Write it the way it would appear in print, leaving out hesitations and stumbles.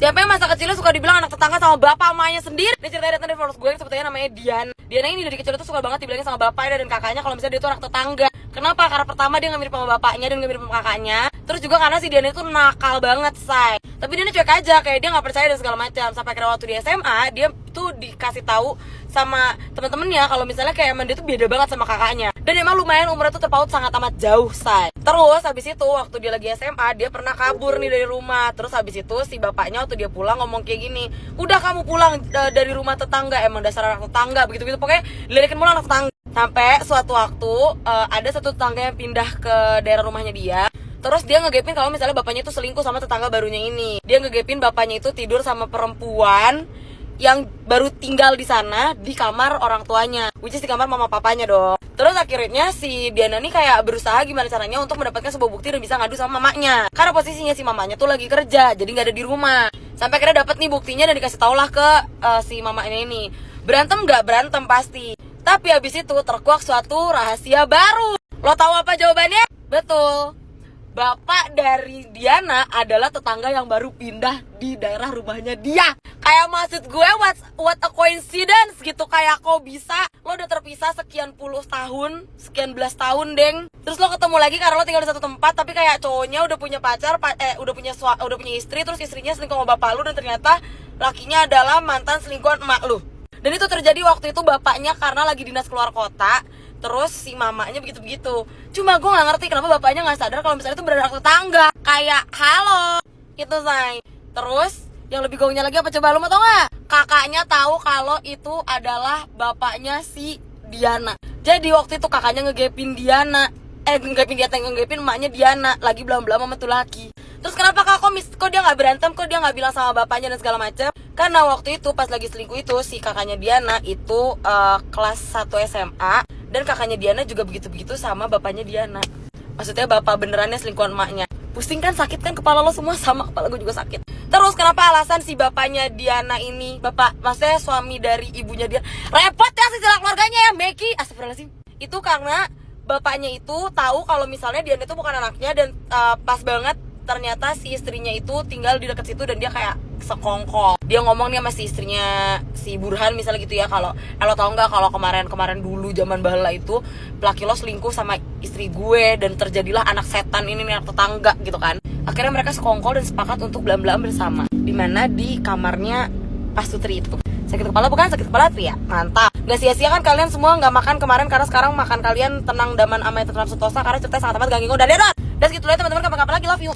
Siapa yang masa kecilnya suka dibilang anak tetangga sama bapak emaknya sendiri? Ini ceritanya datang dari followers gue yang sebetulnya namanya Dian. Diana ini dari kecil tuh suka banget dibilangin sama bapaknya dan kakaknya kalau misalnya dia tuh anak tetangga. Kenapa? Karena pertama dia gak mirip sama bapaknya dan gak mirip sama kakaknya. Terus juga karena si Diana itu nakal banget, say. Tapi Diana cuek aja, kayak dia gak percaya dan segala macam. Sampai akhirnya waktu di SMA, dia tuh dikasih tahu sama temen-temennya kalau misalnya kayak emang dia tuh beda banget sama kakaknya. Dan emang lumayan umurnya tuh terpaut sangat amat jauh, say. Terus habis itu waktu dia lagi SMA, dia pernah kabur nih dari rumah. Terus habis itu si bapaknya waktu dia pulang ngomong kayak gini, udah kamu pulang dari rumah tetangga, emang dasar anak tetangga, begitu-begitu. Pokoknya diledekin mulu anak tetangga. Sampai suatu waktu ada satu tetangga yang pindah ke daerah rumahnya dia. Terus dia ngegepin kalau misalnya bapaknya itu selingkuh sama tetangga barunya ini. Dia ngegepin bapaknya itu tidur sama perempuan yang baru tinggal di sana di kamar orang tuanya, which is di kamar mama papanya dong. Terus akhirnya si Diana nih kayak berusaha gimana caranya untuk mendapatkan sebuah bukti dan bisa ngadu sama mamanya. Karena posisinya si mamanya tuh lagi kerja, jadi nggak ada di rumah. Sampai akhirnya dapat nih buktinya dan dikasih taulah ke si mamanya ini. Berantem nggak? Berantem pasti. Tapi habis itu terkuak suatu rahasia baru. Lo tahu apa jawabannya? Betul. Bapak dari Diana adalah tetangga yang baru pindah di daerah rumahnya dia. Kayak maksud gue, what a coincidence gitu. Kayak kok bisa lo udah terpisah sekian puluh tahun, sekian belas tahun, deng. Terus lo ketemu lagi karena lo tinggal di satu tempat, tapi kayak cowoknya udah punya pacar, udah punya istri, terus istrinya selingkuh sama bapak lu dan ternyata lakinya adalah mantan selingkuhan emak lu. Dan itu terjadi waktu itu bapaknya karena lagi dinas keluar kota. Terus si mamanya begitu-begitu. Cuma gue gak ngerti kenapa bapaknya gak sadar kalau misalnya itu beranak tetangga. Kayak, halo, itu say. Terus, yang lebih gongnya lagi apa coba lu mau tau gak? Kakaknya tahu kalau itu adalah bapaknya si Diana. Jadi waktu itu kakaknya ngegepin Diana. Ngegepin emaknya Diana. Lagi belam-belam sama tuh laki. Terus kenapa kok dia gak berantem, kok dia gak bilang sama bapaknya dan segala macam? Karena waktu itu pas lagi selingkuh itu si kakaknya Diana itu kelas 1 SMA. Dan kakaknya Diana juga begitu-begitu sama bapaknya Diana. Maksudnya bapak benerannya selingkuhan emaknya. Pusing kan, sakit kan kepala lo semua, sama kepala gue juga sakit. Terus kenapa alasan si bapaknya Diana ini, maksudnya suami dari ibunya dia, repot ya sejarah keluarganya ya, Meki. Astagfirullahaladzim. Itu karena bapaknya itu tahu kalau misalnya Diana itu bukan anaknya. Dan pas banget ternyata si istrinya itu tinggal di dekat situ dan dia kayak sekongkol. Dia ngomong nih sama si istrinya si Burhan misalnya gitu ya, kalau lo tau nggak kalau kemarin dulu zaman bahala itu laki lo selingkuh sama istri gue dan terjadilah anak setan ini nih, anak tetangga gitu kan. Akhirnya mereka sekongkol dan sepakat untuk belam-belam bersama, dimana di kamarnya Pastutri itu. Sakit kepala bukan? Sakit kepala tuh ya? Mantap. Gak sia-sia kan kalian semua gak makan kemarin, karena sekarang makan kalian tenang, daman, amai, tetram, sentosa. Karena ceritanya sangat amat gak ngingo dan dedot. Dan segitu aja teman-teman, kapan-kapan lagi, love you.